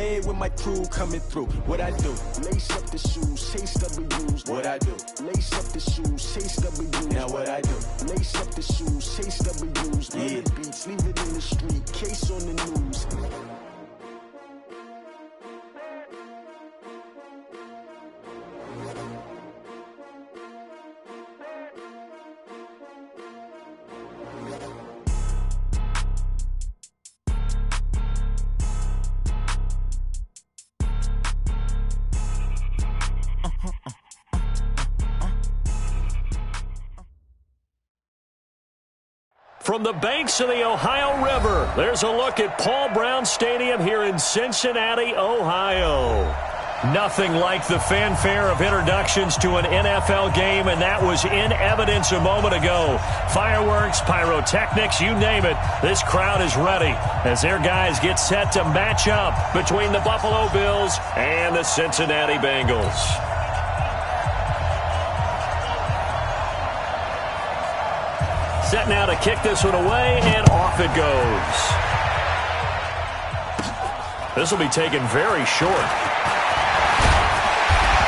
red with my crew coming through. What I do? Lace up the shoes, chase W's. What I do? Lace up the shoes, chase W's. Now what I do? Lace up the shoes, chase W's. Yeah. The beats, leave it in the street, case on the news. From the banks of the Ohio River, there's a look at Paul Brown Stadium here in Cincinnati, Ohio. Nothing like the fanfare of introductions to an NFL game, and that was in evidence a moment ago. Fireworks, pyrotechnics, you name it. This crowd is ready as their guys get set to match up between the Buffalo Bills and the Cincinnati Bengals. Set now to kick this one away, and off it goes. This will be taken very short.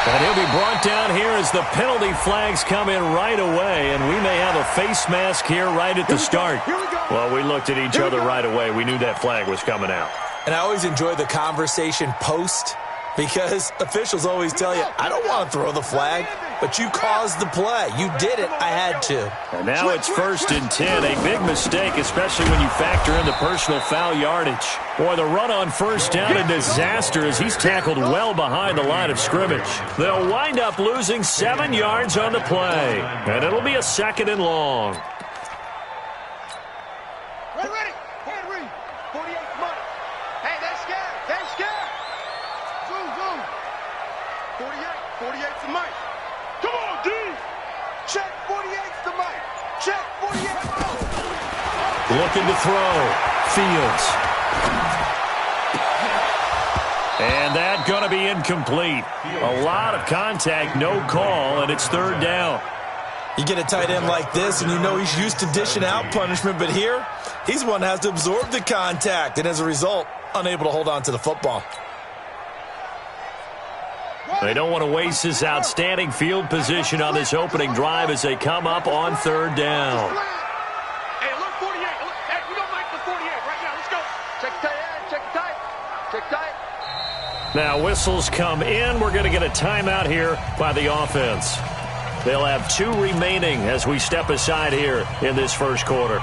And he'll be brought down here as the penalty flags come in right away, and we may have a face mask here right at the start. Well, we looked at each other right away. We knew that flag was coming out. And I always enjoy the conversation post, because officials always tell you, I don't want to throw the flag, but you caused the play. You did it. I had to. And now it's 1st and 10. A big mistake, especially when you factor in the personal foul yardage. Boy, the run on first down, a disaster as he's tackled well behind the line of scrimmage. They'll wind up losing 7 yards on the play. And it'll be a 2nd and long. Ready. Hand read. 48 money. Hey, they're scared. They're scared. Zoom. 48's the mic. Come on, D. Check 48's the mic. Check 48. Looking to throw. Fields. And that going to be incomplete. A lot of contact, no call, and it's 3rd down. You get a tight end like this, and you know he's used to dishing out punishment, but here, he's one that has to absorb the contact, and as a result, unable to hold on to the football. They don't want to waste this outstanding field position on this opening drive as they come up on 3rd down. Hey, look, 48. Hey, we don't like the 48 right now. Let's go. Check tight end. Check tight. Check tight. Now whistles come in. We're going to get a timeout here by the offense. They'll have 2 remaining as we step aside here in this first quarter.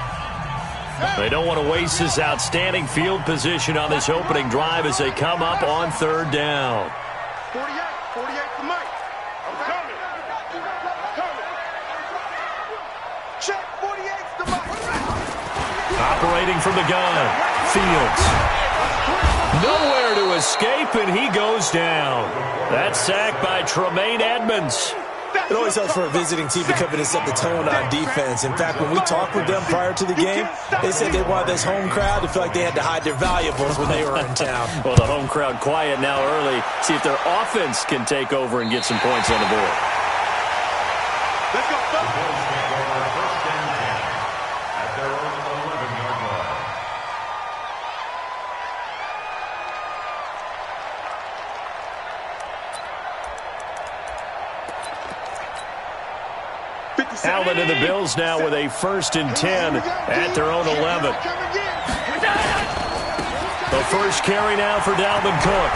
They don't want to waste this outstanding field position on this opening drive as they come up on 3rd down. 48's the mic. I'm coming. Check 48's the mic. Operating from the gun. Fields. Nowhere to escape, and he goes down. That sack by Tremaine Edmonds. It always helps for a visiting team to come in and set the tone on defense. In fact, when we talked with them prior to the game, they said they wanted this home crowd to feel like they had to hide their valuables when they were in town. Well, the home crowd quiet now early. See if their offense can take over and get some points on the board. Let's go. Allen and the Bills now with a 1st and 10 at their own 11. The first carry now for Dalvin Cook.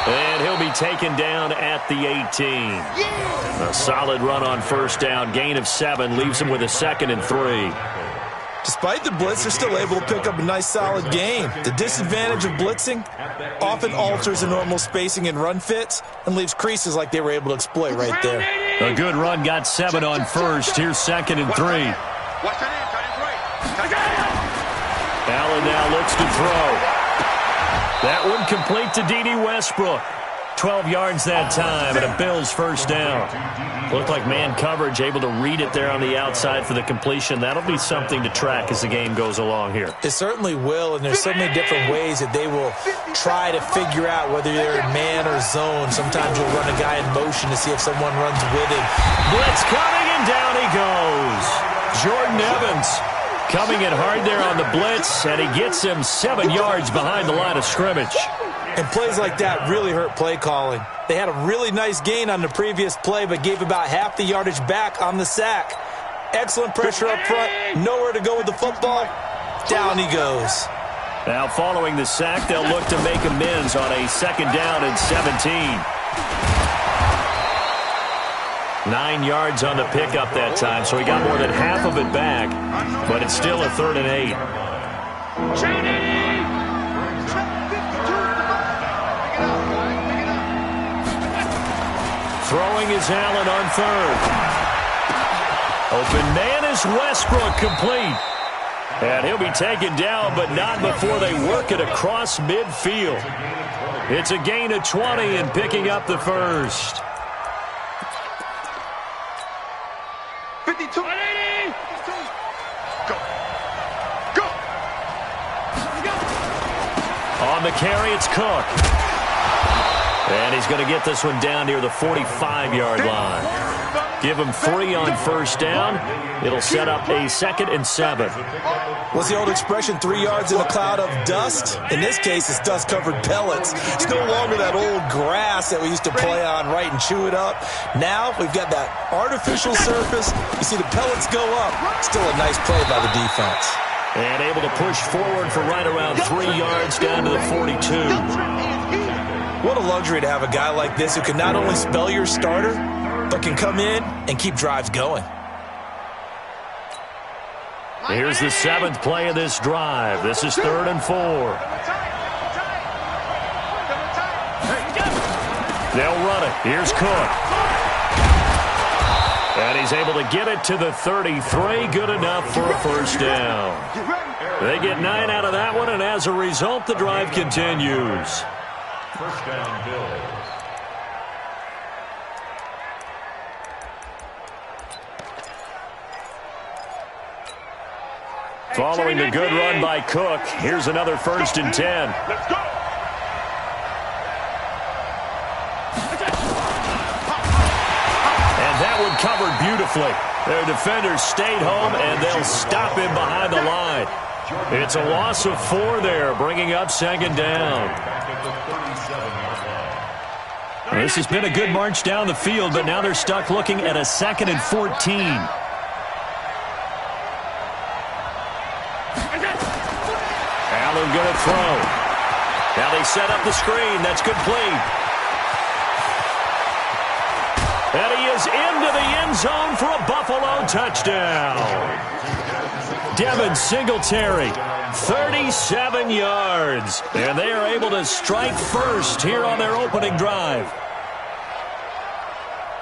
And he'll be taken down at the 18. A solid run on first down. Gain of 7 leaves him with a 2nd and 3. Despite the blitz, they're still able to pick up a nice, solid gain. The disadvantage of blitzing often alters the normal spacing and run fits and leaves creases like they were able to exploit right there. A good run, got 7 on first. Here's 2nd and 3. Allen now looks to throw. That one complete to D.D. Westbrook. 12 yards that time, and a Bills first down. Looked like man coverage, able to read it there on the outside for the completion. That'll be something to track as the game goes along here. It certainly will, and there's so many different ways that they will try to figure out whether they're in man or zone. Sometimes you'll run a guy in motion to see if someone runs with him. Blitz coming, and down he goes. Jordan Evans coming in hard there on the blitz, and he gets him 7 yards behind the line of scrimmage. And plays like that really hurt play calling. They had a really nice gain on the previous play, but gave about half the yardage back on the sack. Excellent pressure up front. Nowhere to go with the football. Down he goes. Now following the sack, they'll look to make amends on a 2nd down and 17. 9 yards on the pickup that time, so he got more than half of it back, but it's still a 3rd and 8. Throwing is Allen on 3rd. Open man is Westbrook, complete. And he'll be taken down, but not before they work it across midfield. It's a gain of 20 and picking up the first. 52. Go. Go. On the carry, it's Cook. And he's going to get this one down near the 45-yard line. Give him 3 on 1st down. It'll set up a 2nd and 7. What's the old expression, 3 yards in a cloud of dust? In this case, it's dust-covered pellets. It's no longer that old grass that we used to play on, right, and chew it up. Now we've got that artificial surface. You see the pellets go up. Still a nice play by the defense. And able to push forward for right around 3 yards down to the 42. What a luxury to have a guy like this who can not only spell your starter, but can come in and keep drives going. Here's the 7th play of this drive. This is 3rd and 4. They'll run it. Here's Cook. And he's able to get it to the 33. Good enough for a 1st down. They get 9 out of that one, and as a result, the drive continues. 1st down, Bills. Following the good run by Cook, here's another 1st and 10. Let's go. And that one covered beautifully. Their defenders stayed home, and they'll stop him behind the line. It's a loss of 4 there, bringing up 2nd down. This has been a good march down the field, but now they're stuck looking at a 2nd and 14. Allen going to throw. Now they set up the screen. That's complete. And he is into the end zone for a Buffalo touchdown. Devin Singletary, 37 yards. And they are able to strike first here on their opening drive.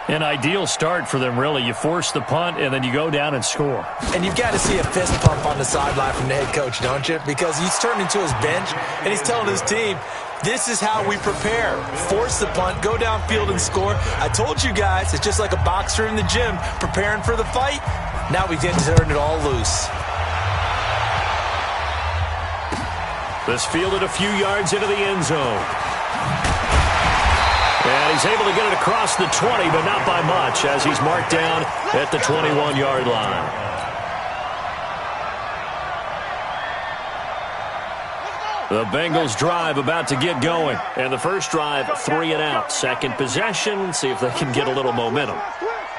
An ideal start for them, really. You force the punt, and then you go down and score. And you've got to see a fist pump on the sideline from the head coach, don't you? Because he's turned into his bench, and he's telling his team, this is how we prepare. Force the punt, go downfield and score. I told you guys, it's just like a boxer in the gym preparing for the fight. Now we get to turn it all loose. This fielded a few yards into the end zone. And he's able to get it across the 20, but not by much, as he's marked down at the 21-yard line. The Bengals drive about to get going. And the first drive, 3 and out. Second possession, see if they can get a little momentum.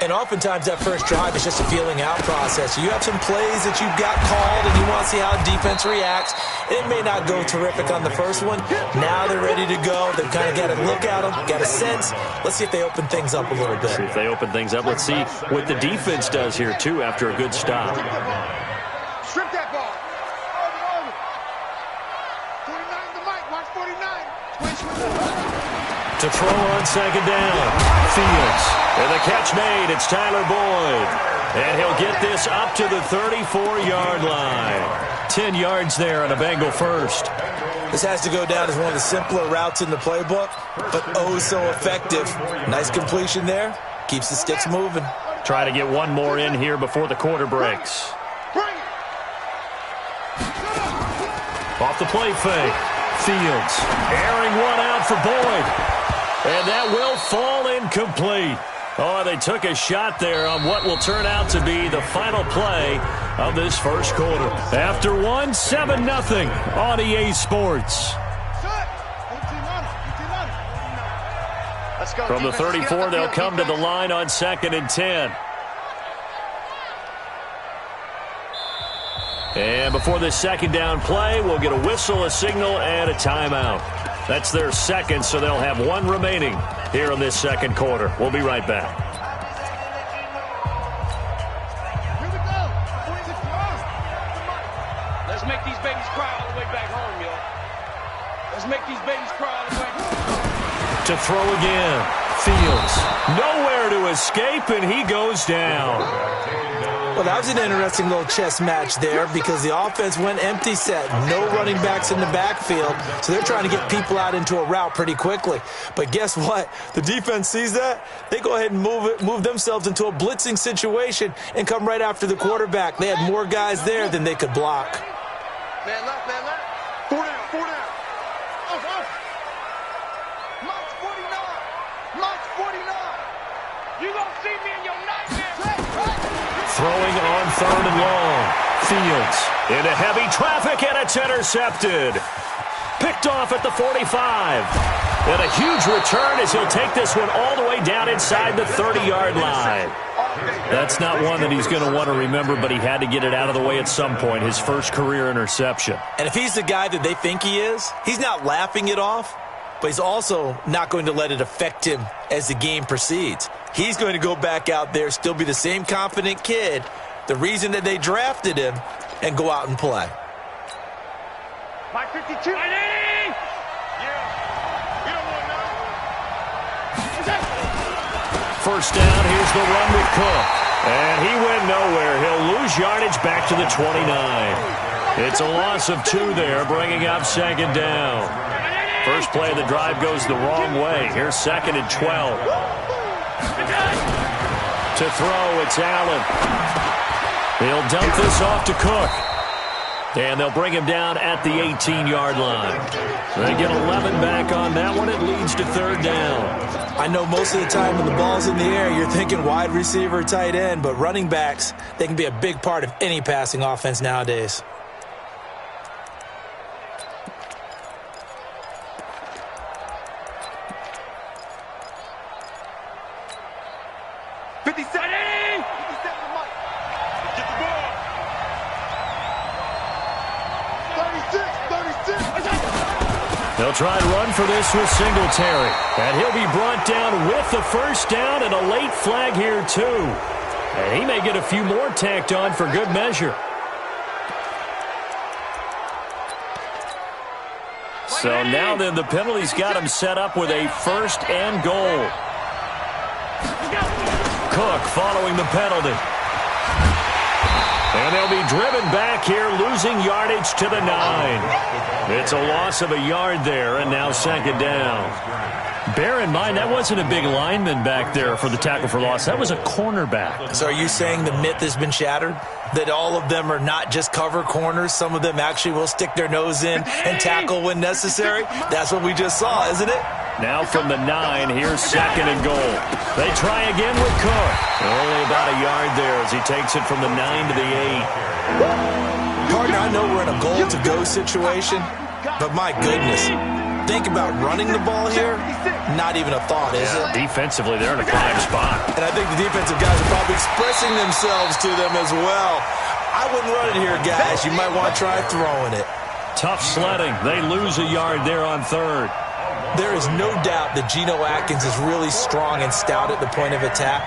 And oftentimes that first drive is just a feeling out process. You have some plays that you've got called and you want to see how the defense reacts. It may not go terrific on the first one. Now they're ready to go. They've kind of got to look at them, got a sense. Let's see if they open things up a little bit. See if they open things up. Let's see what the defense does here, too, after a good stop. Strip that ball. Over. 49 to Mike. Watch 49. To throw on second down. Fields. And the catch made. It's Tyler Boyd. And he'll get this up to the 34-yard line. 10 yards there on a Bengal first. This has to go down as one of the simpler routes in the playbook, but oh so effective. Nice completion there. Keeps the sticks moving. Try to get one more in here before the quarter breaks. Off the play fake. Fields airing one out for Boyd. And that will fall incomplete. Oh, they took a shot there on what will turn out to be the final play of this first quarter. After one, 7-0 on EA Sports. From the 34, they'll come to the line on 2nd and 10. And before this second down play, we'll get a whistle, a signal, and a timeout. That's their second, so they'll have one remaining here in this second quarter. We'll be right back. Here we go. Let's make these babies cry all the way back home, yo. Let's make these babies cry all the way back home. To throw again. Fields. Nowhere to escape, and he goes down. Well, that was an interesting little chess match there because the offense went empty set. No running backs in the backfield, so they're trying to get people out into a route pretty quickly. But guess what? The defense sees that. They go ahead and move themselves into a blitzing situation and come right after the quarterback. They had more guys there than they could block. Man left, man left. 4 down. Off. March 49. March 49. You gonna see me in your nightmare. Throwing on 3rd and long. Fields into heavy traffic, and it's intercepted. Picked off at the 45. And a huge return as he'll take this one all the way down inside the 30-yard line. That's not one that he's going to want to remember, but he had to get it out of the way at some point, his first career interception. And if he's the guy that they think he is, he's not laughing it off, but he's also not going to let it affect him as the game proceeds. He's going to go back out there, still be the same confident kid, the reason that they drafted him, and go out and play. Mike 52. Yeah. You don't want to know. First down, here's the run with Cook. And he went nowhere. He'll lose yardage back to the 29. It's a loss of 2 there, bringing up 2nd down. First play of the drive goes the wrong way. Here's 2nd and 12. To throw, it's Allen. He'll dump this off to Cook. And they'll bring him down at the 18-yard line. They get 11 back on that one. It leads to 3rd down. I know most of the time when the ball's in the air, you're thinking wide receiver, tight end, but running backs, they can be a big part of any passing offense nowadays. They'll try to run for this with Singletary. And he'll be brought down with the first down and a late flag here, too. And he may get a few more tacked on for good measure. So now then, the penalty's got him set up with a 1st and goal. Cook following the penalty. And they'll be driven back here, losing yardage to the 9. It's a loss of a yard there, and now 2nd down. Bear in mind, that wasn't a big lineman back there for the tackle for loss. That was a cornerback. So are you saying the myth has been shattered? That all of them are not just cover corners? Some of them actually will stick their nose in and tackle when necessary? That's what we just saw, isn't it? Now from the 9, here's 2nd and goal. They try again with Cook. Only about a yard there as he takes it from the 9 to the 8. Partner, I know we're in a goal-to-go situation, but my goodness, think about running the ball here, not even a thought, is it? Defensively, they're in a prime spot. And I think the defensive guys are probably expressing themselves to them as well. I wouldn't run it here, guys. You might want to try throwing it. Tough sledding. They lose a yard there on 3rd. There is no doubt that Geno Atkins is really strong and stout at the point of attack,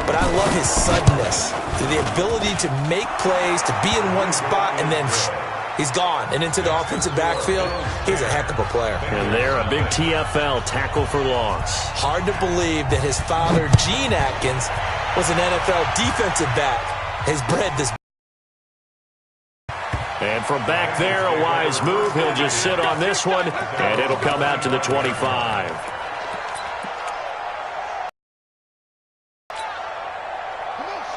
but I love his suddenness, the ability to make plays, to be in one spot, and then he's gone and into the offensive backfield. He's a heck of a player. And they're a big TFL, tackle for loss. Hard to believe that his father, Gene Atkins, was an NFL defensive back. Has bred this. And from back there, a wise move. He'll just sit on this one, and it'll come out to the 25.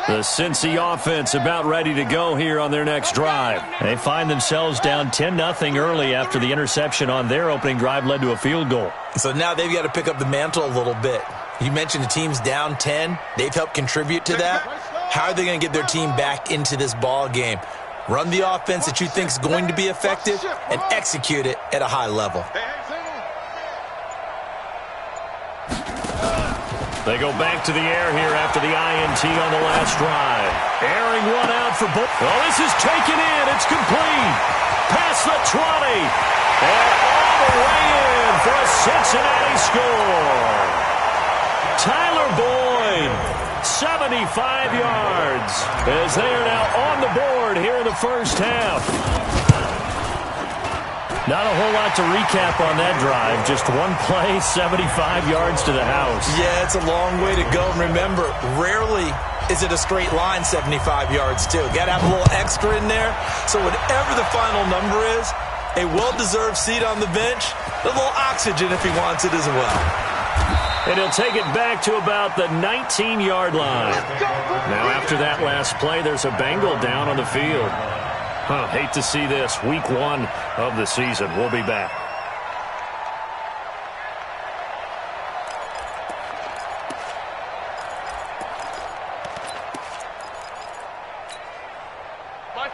The Cincy offense about ready to go here on their next drive. They find themselves down 10-0 early after the interception on their opening drive led to a field goal. So now they've got to pick up the mantle a little bit. You mentioned the team's down 10. They've helped contribute to that. How are they going to get their team back into this ball game? Run the offense that you think is going to be effective and execute it at a high level. They go back to the air here after the INT on the last drive. Airing one out for both. Oh, this is taken in. It's complete. Past the 20. And all the way in for a Cincinnati score. Tyler Boyd, 75 yards, as they are now on the board here in the first half. Not a whole lot to recap on that drive. Just one play, 75 yards to the house. Yeah, it's a long way to go. And remember, rarely is it a straight line 75 yards, too. Got to have a little extra in there. So whatever the final number is, a well-deserved seat on the bench, a little oxygen if he wants it as well. And he'll take it back to about the 19-yard line. Now, after that last play, there's a Bengal down on the field. Hate to see this. Week 1 of the season. We'll be back.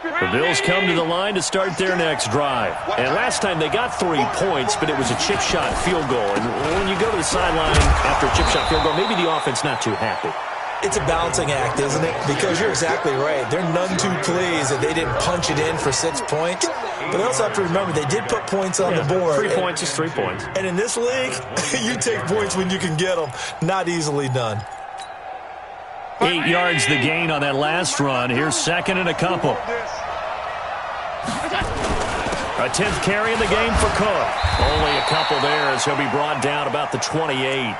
The Bills come to the line to start their next drive. And last time they got 3 points, but it was a chip shot field goal. And when you go to the sideline after a chip shot field goal, maybe the offense not too happy. It's a balancing act, isn't it? Because you're exactly right. They're none too pleased that they didn't punch it in for 6 points. But they also have to remember they did put points on the board. 3 points is 3 points. And in this league, you take points when you can get them. Not easily done. 8 yards the gain on that last run. Here's second and a couple. A 10th carry in the game for Cook. Only a couple there as he'll be brought down about the 28.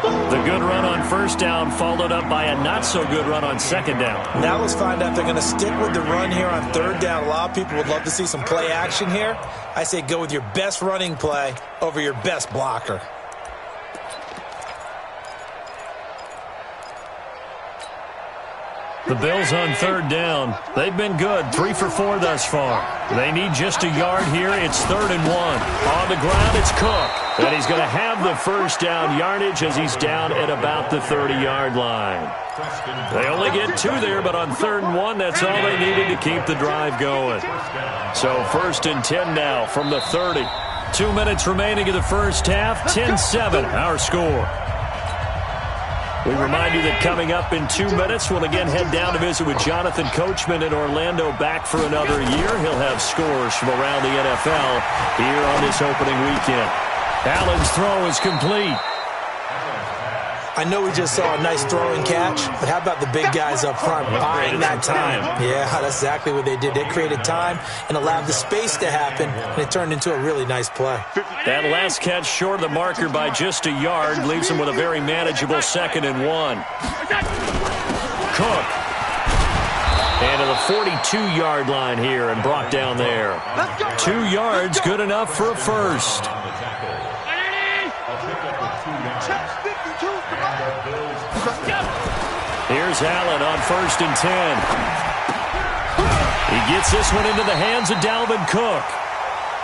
The good run on first down followed up by a not-so-good run on second down. Now let's find out if they're going to stick with the run here on third down. A lot of people would love to see some play action here. I say go with your best running play over your best blocker. The Bills on third down. They've been good, 3 for 4 thus far. They need just a yard here. It's 3rd and 1. On the ground, it's Cook. And he's going to have the first down yardage as he's down at about the 30-yard line. They only get 2 there, but on 3rd and 1, that's all they needed to keep the drive going. So 1st and 10 now from the 30. 2 minutes remaining in the first half. 10-7, our score. We remind you that coming up in 2 minutes, we'll again head down to visit with Jonathan Coachman in Orlando, back for another year. He'll have scores from around the NFL here on this opening weekend. Allen's throw is complete. I know we just saw a nice throwing catch, but how about the big guys up front buying that time? Yeah, that's exactly what they did. They created time and allowed the space to happen, and it turned into a really nice play. That last catch short of the marker by just a yard leaves them with a very manageable 2nd and 1. Cook. And to the 42-yard line here and brought down there. 2 yards, good enough for a first. Here's Allen on 1st and 10. He gets this one into the hands of Dalvin Cook.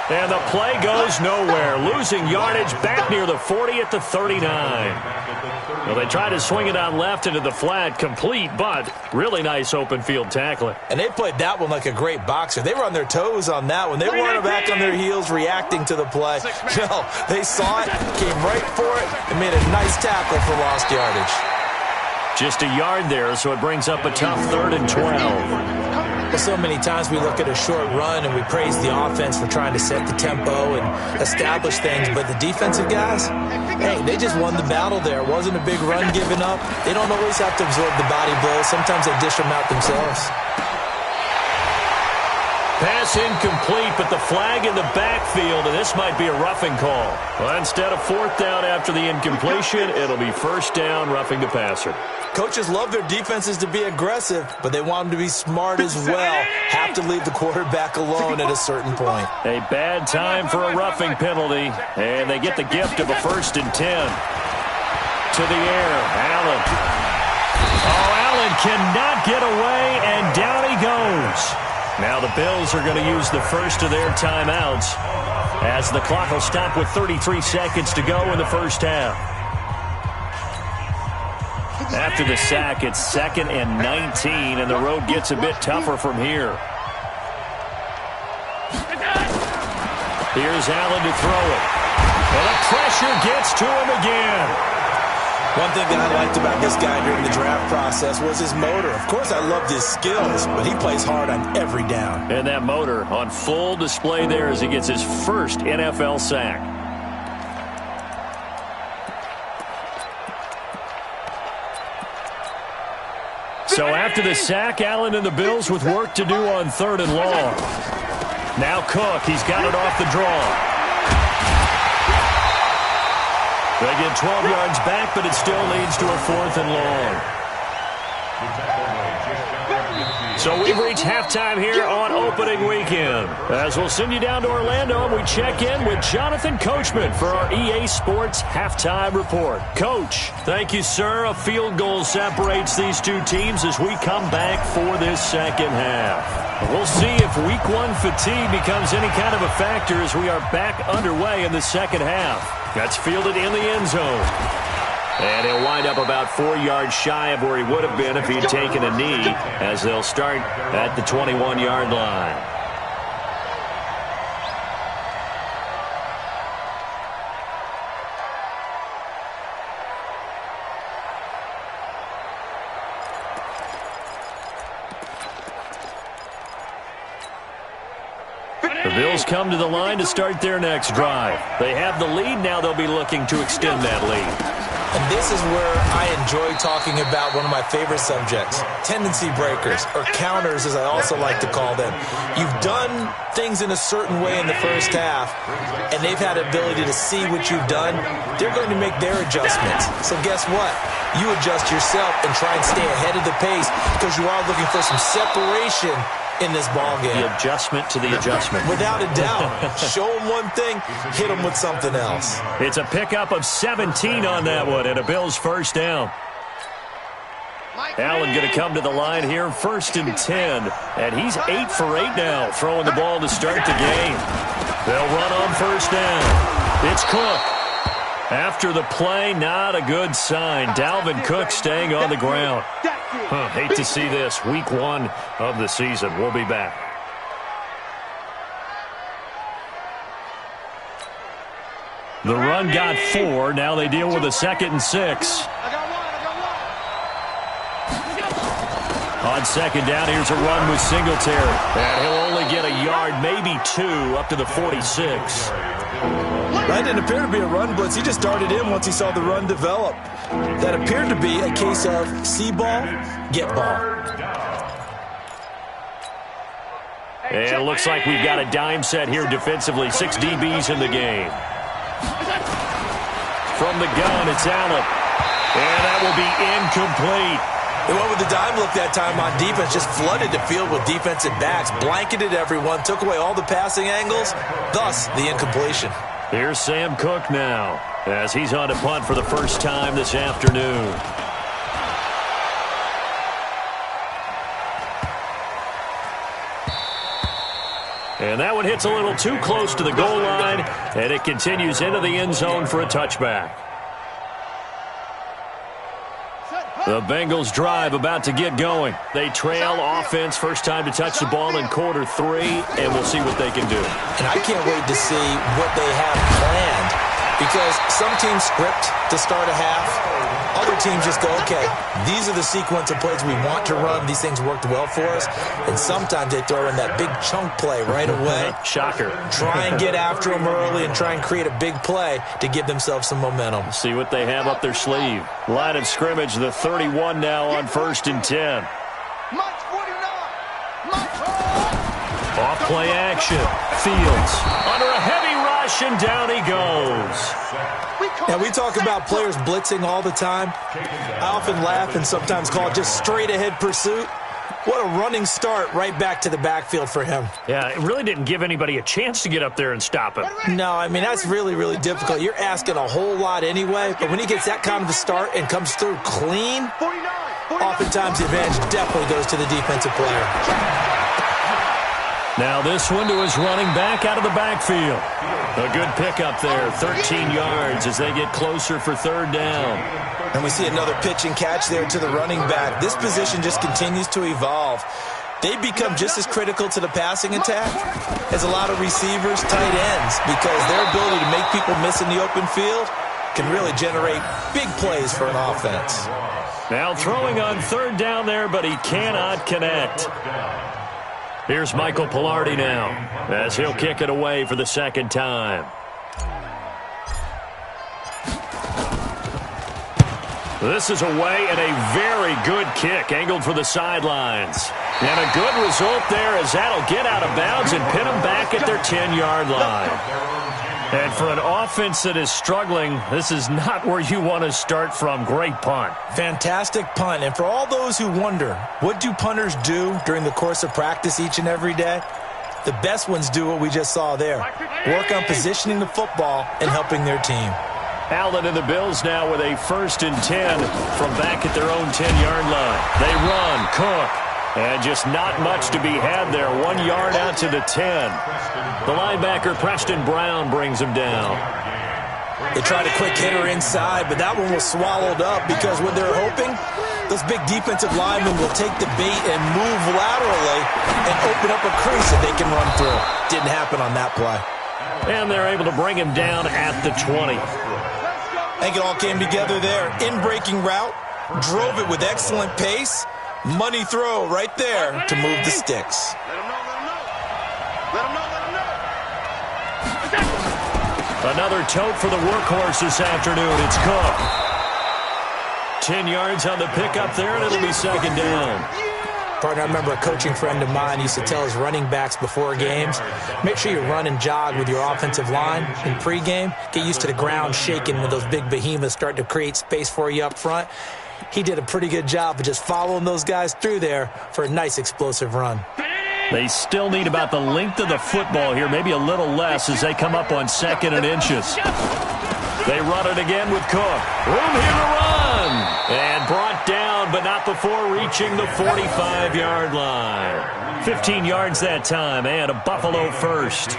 And the play goes nowhere. Losing yardage back near the 40 at the 39. Well, they tried to swing it on left into the flat, complete, but really nice open field tackling. And they played that one like a great boxer. They were on their toes on that one. They weren't back on their heels reacting to the play. No, they saw it, came right for it, and made a nice tackle for lost yardage. Just a yard there, so it brings up a tough 3rd and 12. Well, so many times we look at a short run and we praise the offense for trying to set the tempo and establish things, but the defensive guys, hey, they just won the battle there. It wasn't a big run given up. They don't always have to absorb the body blows. Sometimes they dish them out themselves. Pass incomplete, but the flag in the backfield, and this might be a roughing call. Well, instead of 4th down after the incompletion, it'll be 1st down, roughing the passer. Coaches love their defenses to be aggressive, but they want them to be smart as well. Have to leave the quarterback alone at a certain point. A bad time for a roughing penalty, and they get the gift of a 1st and 10. To the air, Allen. Oh, Allen cannot get away, and down he goes. Now the Bills are going to use the first of their timeouts as the clock will stop with 33 seconds to go in the first half. After the sack, it's 2nd and 19, and the road gets a bit tougher from here. Here's Allen to throw it. And the pressure gets to him again. One thing that I liked about this guy during the draft process was his motor. Of course, I loved his skills, but he plays hard on every down. And that motor on full display there as he gets his first NFL sack. So after the sack, Allen and the Bills with work to do on 3rd and long. Now Cook, he's got it off the draw. They get 12 yards back, but it still leads to a 4th and long. So we've reached halftime here on opening weekend. As we'll send you down to Orlando, and we check in with Jonathan Coachman for our EA Sports Halftime Report. Coach, thank you, sir. A field goal separates these two teams as we come back for this second half. We'll see if Week 1 fatigue becomes any kind of a factor as we are back underway in the second half. That's fielded in the end zone. And he'll wind up about 4 yards shy of where he would have been if he'd taken a knee, as they'll start at the 21-yard line. The Bills come to the line to start their next drive. They have the lead. Now they'll be looking to extend that lead. And this is where I enjoy talking about one of my favorite subjects, tendency breakers, or counters as I also like to call them. You've done things in a certain way in the first half, and they've had the ability to see what you've done. They're going to make their adjustments. So guess what? You adjust yourself and try and stay ahead of the pace because you are looking for some separation in this ball game. The adjustment to the adjustment. Without a doubt. Show them one thing, hit them with something else. It's a pickup of 17 on that one and a Bills first down. Allen going to come to the line here, 1st and 10. And he's 8 for 8 now, throwing the ball to start the game. They'll run on 1st down. It's Cook. After the play, not a good sign. Dalvin Cook staying on the ground. Hate to see this. Week 1 of the season. We'll be back. The run got 4. Now they deal with a 2nd and 6. On 2nd down, here's a run with Singletary. And he'll only get a yard, maybe 2, up to the 46. That didn't appear to be a run blitz. He just darted in once he saw the run develop. That appeared to be a case of see ball, get ball. And it looks like we've got a dime set here defensively. 6 DBs in the game. From the gun, it's Allen. And that will be incomplete. They went with the dime look that time on defense, just flooded the field with defensive backs, blanketed everyone, took away all the passing angles, thus the incompletion. Here's Sam Cook now, as he's on to punt for the first time this afternoon. And that one hits a little too close to the goal line, and it continues into the end zone for a touchback. The Bengals drive about to get going. They trail offense, first time to touch the ball in quarter 3, and we'll see what they can do. And I can't wait to see what they have planned, because some teams script to start a half. Other teams just go, okay, these are the sequence of plays we want to run. These things worked well for us. And sometimes they throw in that big chunk play right away. Shocker. Try and get after them early and try and create a big play to give themselves some momentum. See what they have up their sleeve. Line of scrimmage, the 31 now on 1st and 10. Off play action. Fields under a heavy rush, and down he goes. Now, we talk about players blitzing all the time. I often laugh and sometimes call it just straight-ahead pursuit. What a running start right back to the backfield for him. Yeah, it really didn't give anybody a chance to get up there and stop him. No, I mean, that's really, really difficult. You're asking a whole lot anyway, but when he gets that kind of a start and comes through clean, oftentimes the advantage definitely goes to the defensive player. Now this one to his running back out of the backfield. A good pickup there, 13 yards as they get closer for 3rd down. And we see another pitch and catch there to the running back. This position just continues to evolve. They become just as critical to the passing attack as a lot of receivers, tight ends, because their ability to make people miss in the open field can really generate big plays for an offense. Now throwing on third down there, but he cannot connect. Here's Michael Pilardi now, as he'll kick it away for the second time. This is away, and a very good kick angled for the sidelines. And a good result there, as that'll get out of bounds and pin them back at their 10-yard line. And for an offense that is struggling, this is not where you want to start from. Great punt. Fantastic punt. And for all those who wonder, what do punters do during the course of practice each and every day? The best ones do what we just saw there. Work on positioning the football and helping their team. Allen and the Bills now with a 1st and 10 from back at their own 10-yard line. They run, Cook, and just not much to be had there. 1 yard out to the 10. The linebacker, Preston Brown, brings him down. They tried a quick hitter inside, but that one was swallowed up because what they're hoping, those big defensive linemen will take the bait and move laterally and open up a crease that they can run through. Didn't happen on that play. And they're able to bring him down at the 20. I think it all came together there. In-breaking route, drove it with excellent pace. Money throw right there to move the sticks. Let him know. Another tote for the workhorse this afternoon. It's Cook. 10 yards on the pickup there, and it'll be second down. Partner, I remember a coaching friend of mine used to tell his running backs before games, make sure you run and jog with your offensive line in pregame. Get used to the ground shaking when those big behemoths start to create space for you up front. He did a pretty good job of just following those guys through there for a nice explosive run. They still need about the length of the football here, maybe a little less as they come up on 2nd and inches. They run it again with Cook. Room here to run. And brought down, but not before reaching the 45-yard line. 15 yards that time, and a Buffalo first.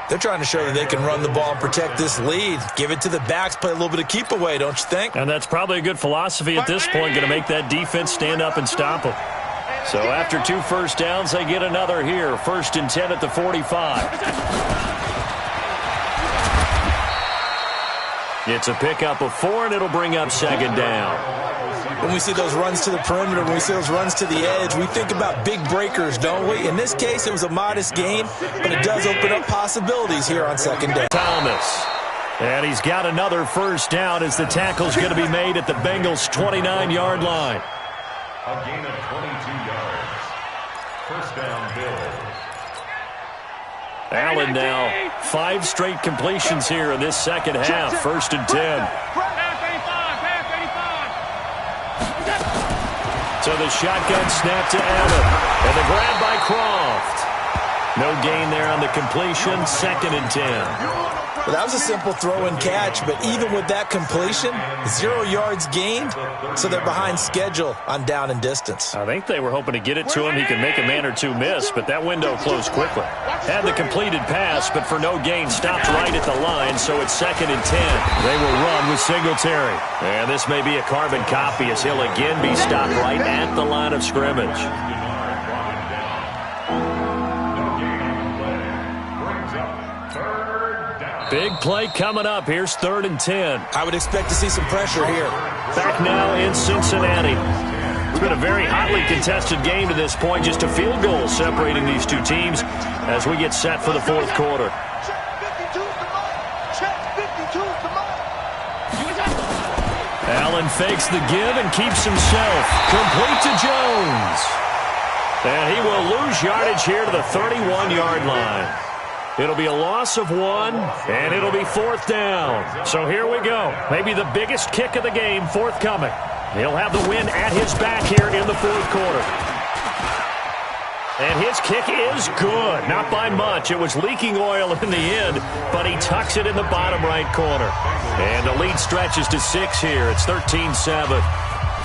They're trying to show that they can run the ball and protect this lead. Give it to the backs, play a little bit of keep away, don't you think? And that's probably a good philosophy at this point, going to make that defense stand up and stop them. So after 2 first downs, they get another here. 1st and 10 at the 45. It's a pickup of 4, and it'll bring up 2nd down. When we see those runs to the perimeter, when we see those runs to the edge, we think about big breakers, don't we? In this case, it was a modest gain, but it does open up possibilities here on 2nd down. Thomas. And he's got another first down as the tackle's going to be made at the Bengals' 29-yard line. A gain of 22 yards. 1st down, Bills. Allen now 5 straight completions here in this second half. 1st and 10. So the shotgun snap to Allen. And the grab by Croft. No gain there on the completion. 2nd and 10. Well, that was a simple throw and catch, but even with that completion, 0 yards gained, so they're behind schedule on down and distance. I think they were hoping to get it to him. He could make a man or two miss, but that window closed quickly. Had the completed pass, but for no gain, stopped right at the line, so it's 2nd and 10. They will run with Singletary. And this may be a carbon copy as he'll again be stopped right at the line of scrimmage. Big play coming up. Here's 3rd and 10. I would expect to see some pressure here. Back now in Cincinnati. It's been a very hotly contested game to this point. Just a field goal separating these two teams as we get set for the 4th quarter. Allen fakes the give and keeps himself. Complete to Jones. And he will lose yardage here to the 31-yard line. It'll be a loss of 1, and it'll be 4th down. So here we go. Maybe the biggest kick of the game forthcoming. He'll have the win at his back here in the 4th quarter. And his kick is good. Not by much. It was leaking oil in the end, but he tucks it in the bottom right corner. And the lead stretches to 6 here. It's 13-7.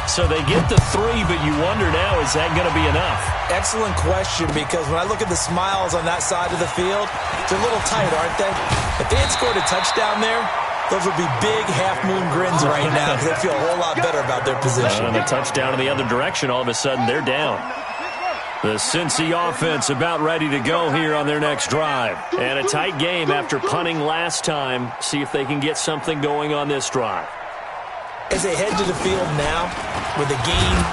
So they get the 3, but you wonder now, is that going to be enough? Excellent question, because when I look at the smiles on that side of the field, they're a little tight, aren't they? If they had scored a touchdown there, those would be big half-moon grins right now because they feel a whole lot better about their position. And the touchdown in the other direction, all of a sudden, they're down. The Cincy offense about ready to go here on their next drive. And a tight game after punting last time. See if they can get something going on this drive. As they head to the field now, with the game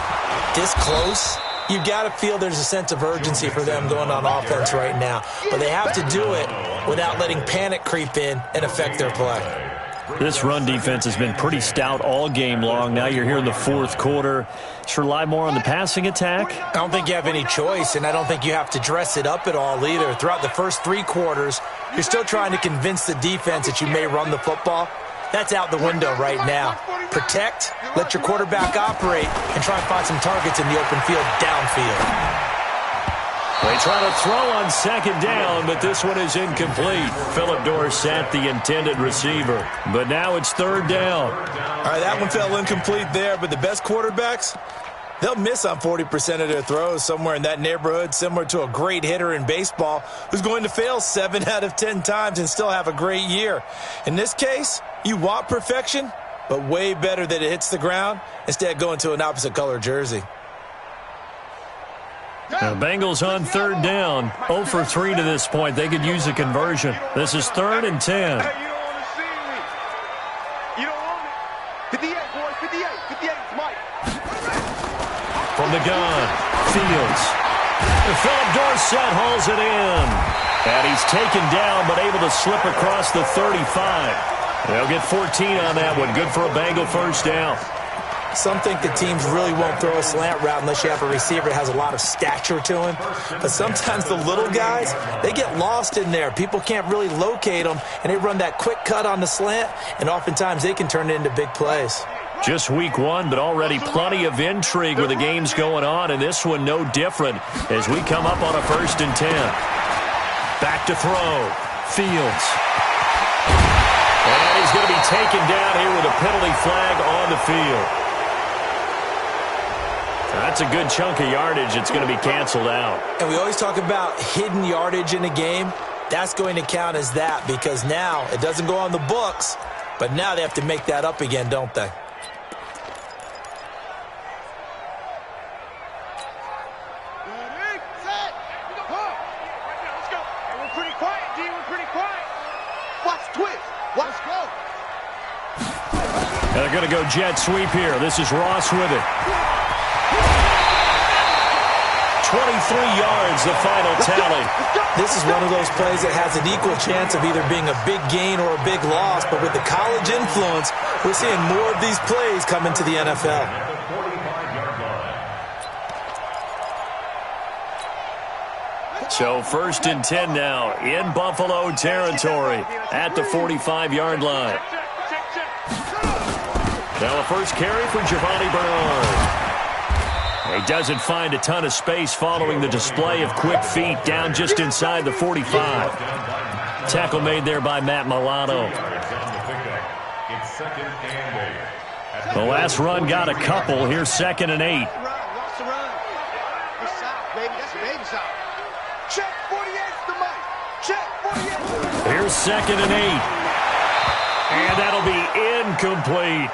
this close, you got to feel there's a sense of urgency for them going on offense right now. But they have to do it without letting panic creep in and affect their play. This run defense has been pretty stout all game long. Now you're here in the fourth quarter. Just rely more on the passing attack? I don't think you have any choice, and I don't think you have to dress it up at all either. Throughout the first 3 quarters, you're still trying to convince the defense that you may run the football. That's out the window right now. Protect, let your quarterback operate, and try and find some targets in the open field downfield. They try to throw on second down, but this one is incomplete. Phillip Dorsett, the intended receiver. But now it's third down. All right, that one fell incomplete there, but the best quarterbacks, they'll miss on 40% of their throws, somewhere in that neighborhood, similar to a great hitter in baseball who's going to fail 7 out of 10 times and still have a great year. In this case, you want perfection, but way better that it hits the ground instead of going to an opposite color jersey. The Bengals on third down. 0 for 3 to this point. They could use a conversion. This is 3rd and 10. Hey, you don't want to see me. You don't want me. 58, boy, 58. 58 is Mike. From the gun, Fields. Phillip Dorsett hauls it in. And he's taken down, but able to slip across the 35. They'll get 14 on that one. Good for a Bengal first down. Some think the teams really won't throw a slant route unless you have a receiver that has a lot of stature to him. But sometimes the little guys, they get lost in there. People can't really locate them, and they run that quick cut on the slant, and oftentimes they can turn it into big plays. Just week 1, but already plenty of intrigue with the games going on, and this one no different as we come up on a 1st and 10. Back to throw. Fields. And he's going to be taken down here with a penalty flag on the field. That's a good chunk of yardage. It's going to be canceled out. And we always talk about hidden yardage in a game. That's going to count as that because now it doesn't go on the books, but now they have to make that up again, don't they? Let's go. Hey, we're pretty quiet, D. We're pretty quiet. Watch twist. Let's go. They're going to go jet sweep here. This is Ross with it. 23 yards, the final tally. This is one of those plays that has an equal chance of either being a big gain or a big loss, but with the college influence, we're seeing more of these plays come into the NFL. So 1st and 10 now in Buffalo territory at the 45-yard line. Now a first carry for Giovanni Bernard. He doesn't find a ton of space following the display of quick feet down just inside the 45. Tackle made there by Matt Milano. The last run got a couple. Here's 2nd and 8. Here's 2nd and 8. And that'll be incomplete.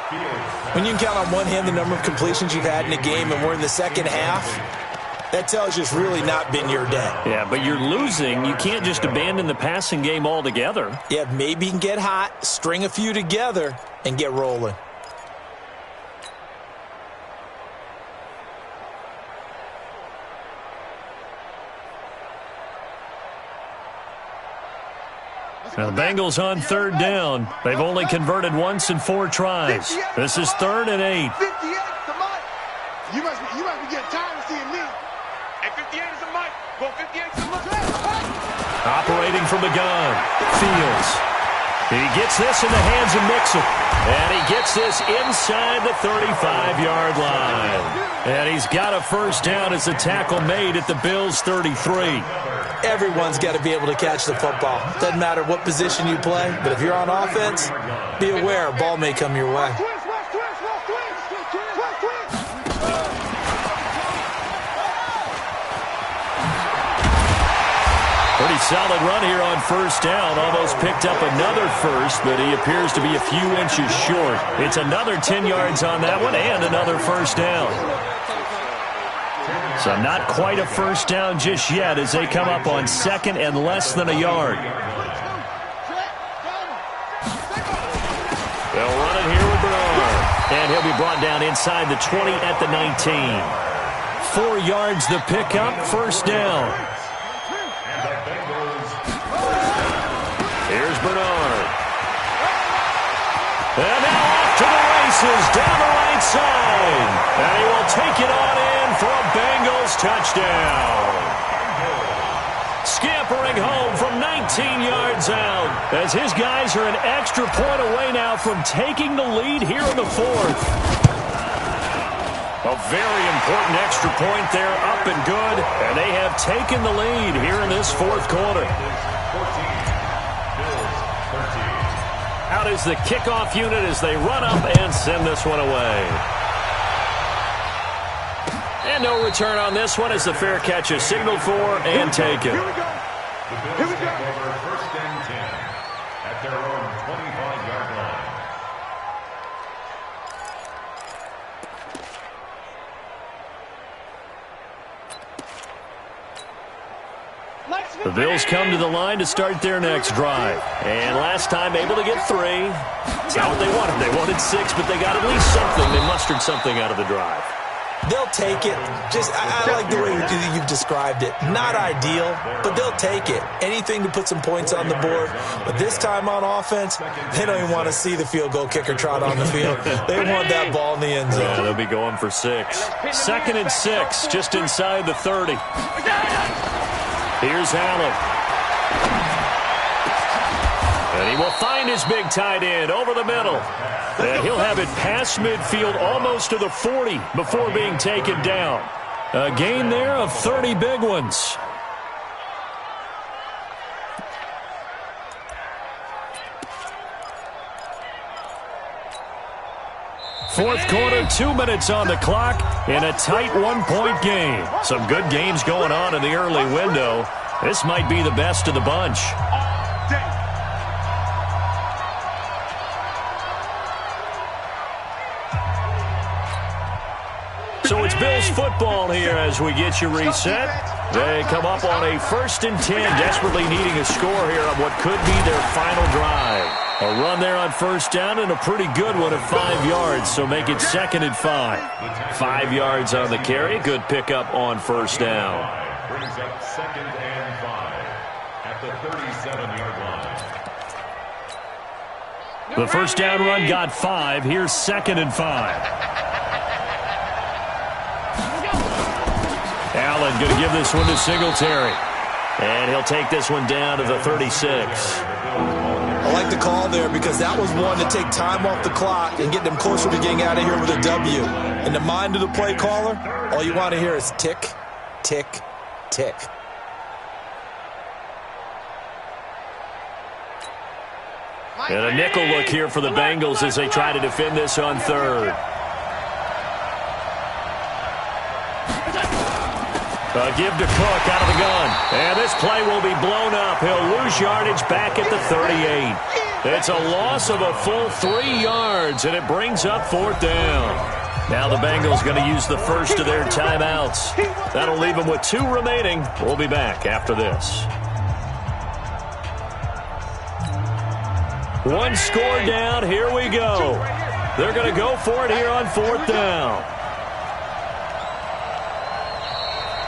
When you can count on one hand the number of completions you've had in a game and we're in the second half, that tells you it's really not been your day. Yeah, but you're losing. You can't just abandon the passing game altogether. Yeah, maybe you can get hot, string a few together, and get rolling. Now the Bengals on third down. They've only converted once in 4 tries. This is 3rd and 8. 58 to Mike. You must be getting tired of seeing me. Hey, 58 is a Mike. Go 58 to Mike. Operating from the gun. Fields. He gets this in the hands of Mixon. And he gets this inside the 35-yard line. And he's got a first down as the tackle made at the Bills' 33. Everyone's got to be able to catch the football. Doesn't matter what position you play, but if you're on offense, be aware a ball may come your way. Pretty solid run here on first down. Almost picked up another first, but he appears to be a few inches short. It's another 10 yards on that one and another first down. So not quite a first down just yet as they come up on second and less than a yard. They'll run it here with Bernard. And he'll be brought down inside the 20 at the 19. 4 yards the pickup, first down. Here's Bernard. And now off to the races down the right side. And he will take it on in for a Bengals touchdown. Scampering home from 19 yards out as his guys are an extra point away now from taking the lead here in the fourth. A very important extra point there, up and good, and they have taken the lead here in this fourth quarter. Out is the kickoff unit as they run up and send this one away. And no return on this one as the fair catch is signaled for and taken. Here we go. The Bills take over first and 10 at their own 25-yard line. The Bills come to the line to start their next drive. And last time able to get 3. It's not what they wanted. They wanted 6, but they got at least something. They mustered something out of the drive. They'll take it. I like the way you've described it. Not ideal, but they'll take it. Anything to put some points on the board. But this time on offense, they don't even want to see the field goal kicker trot on the field. They want that ball in the end zone. Yeah, they'll be going for 6. Second and 6, just inside the 30. Here's Allen. And he will find his big tight end over the middle. And he'll have it past midfield almost to the 40 before being taken down. A gain there of 30 big ones. Fourth quarter, 2 minutes on the clock in a tight 1-point game. Some good games going on in the early window. This might be the best of the bunch. So it's Bills football here as we get you reset. They come up on a 1st and 10, desperately needing a score here on what could be their final drive. A run there on first down and a pretty good one at 5 yards, so make it 2nd and 5. 5 yards on the carry, good pickup on first down. Brings up 2nd and 5 at the 37-yard line. The first down run got 5. Here's 2nd and 5. Allen going to give this one to Singletary. And he'll take this one down to the 36. I like the call there because that was one to take time off the clock and get them closer to getting out of here with a W. In the mind of the play caller, all you want to hear is tick, tick, tick. And a nickel look here for the Bengals as they try to defend this on 3rd. A give to Cook out of the gun. And this play will be blown up. He'll lose yardage back at the 38. It's a loss of a full 3 yards, and it brings up 4th down. Now the Bengals going to use the first of their timeouts. That'll leave them with 2 remaining. We'll be back after this. 1 score down. Here we go. They're going to go for it here on 4th down.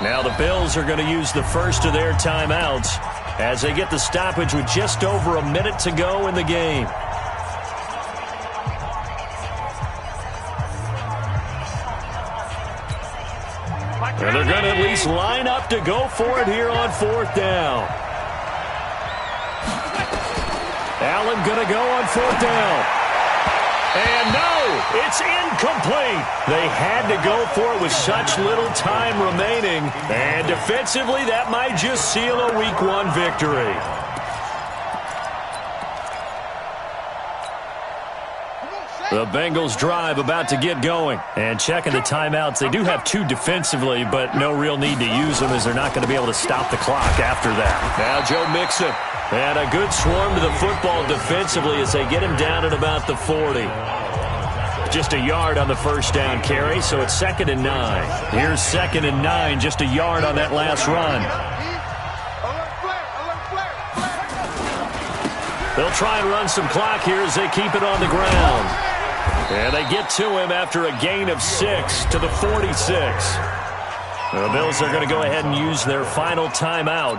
Now the Bills are going to use the first of their timeouts as they get the stoppage with just over a minute to go in the game. And they're going to at least line up to go for it here on 4th down. Allen going to go on 4th down. And no, it's incomplete. They had to go for it with such little time remaining. And defensively, that might just seal a Week 1 victory. The Bengals drive about to get going. And checking the timeouts, they do have 2 defensively, but no real need to use them as they're not going to be able to stop the clock after that. Now Joe Mixon. And a good swarm to the football defensively as they get him down at about the 40. just a yard on the first down carry, so it's 2nd and 9. Here's 2nd and 9, just a yard on that last run. They'll try and run some clock here as they keep it on the ground. And they get to him after a gain of 6 to the 46. The Bills are going to go ahead and use their final timeout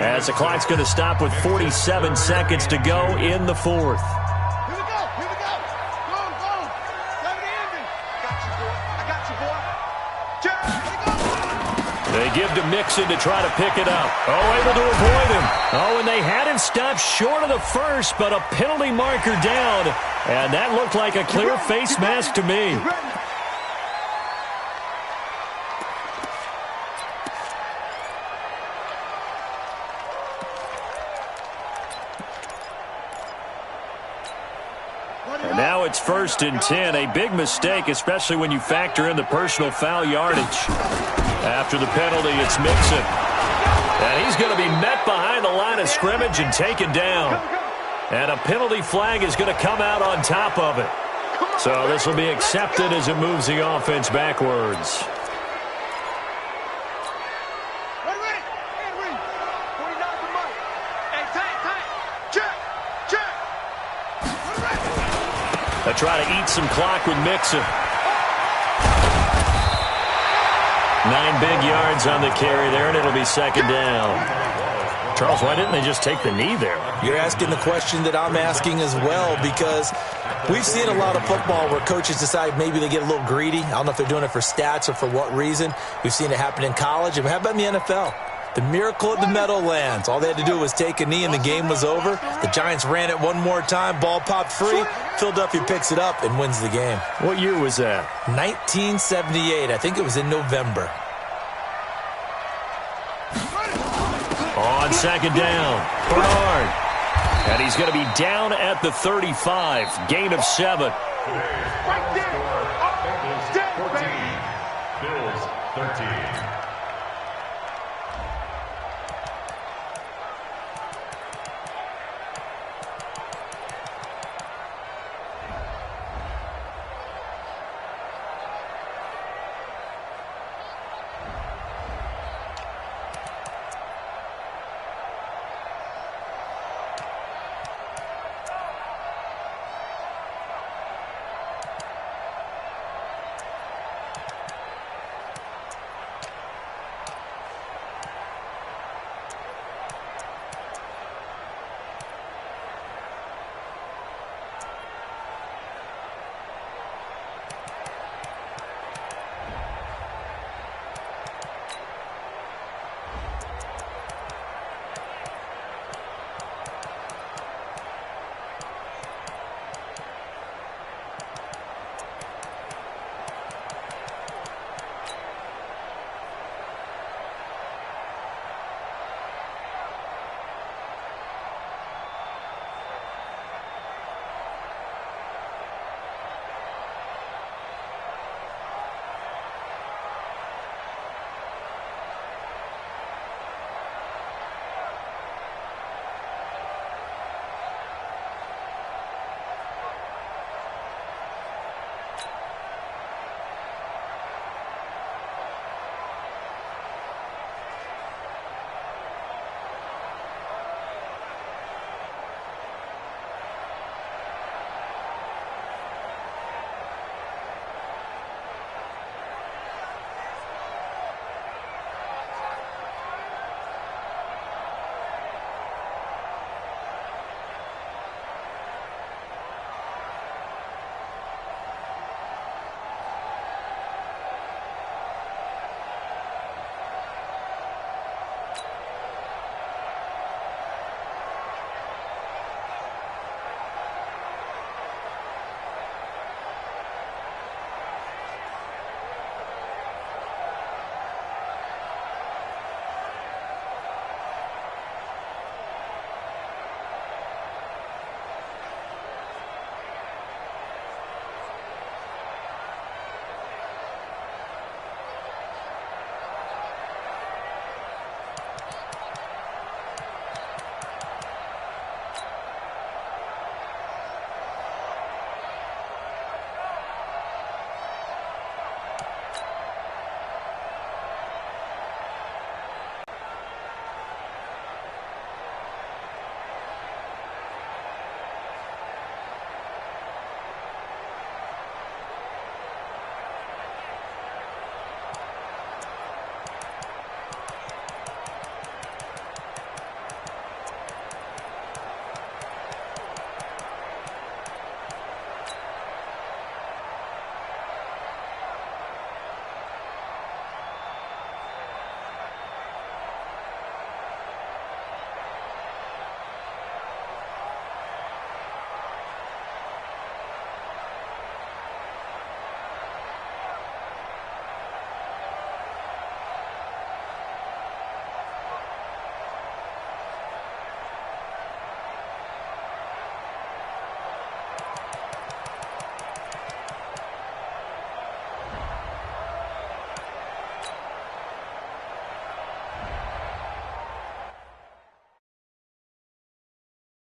as the clock's going to stop with 47 seconds to go in the fourth. Here we go. Here we go. Go, go. Play the ending. I got you, boy. Jack, here we go. They give to Mixon to try to pick it up. Oh, able to avoid him. Oh, and they had him stopped short of the first, but a penalty marker down. And that looked like a clear face mask to me. And now it's 1st and 10. A big mistake, especially when you factor in the personal foul yardage. After the penalty, it's Mixon. And he's going to be met behind the line of scrimmage and taken down. And a penalty flag is going to come out on top of it. So this will be accepted as it moves the offense backwards. They try to eat some clock with Mixon. 9 big yards on the carry there, and it'll be 2nd down. Charles, why didn't they just take the knee there? You're asking the question that I'm asking as well, because we've seen a lot of football where coaches decide maybe they get a little greedy. I don't know if they're doing it for stats or for what reason. We've seen it happen in college, and how about in the NFL? The miracle at the Meadowlands. All they had to do was take a knee and the game was over. The Giants ran it one more time. Ball popped free. Philadelphia picks it up and wins the game. What year was that? 1978. I think it was in November. On 2nd down, Bernard. And he's going to be down at the 35. Gain of 7. Right there. Bills 13.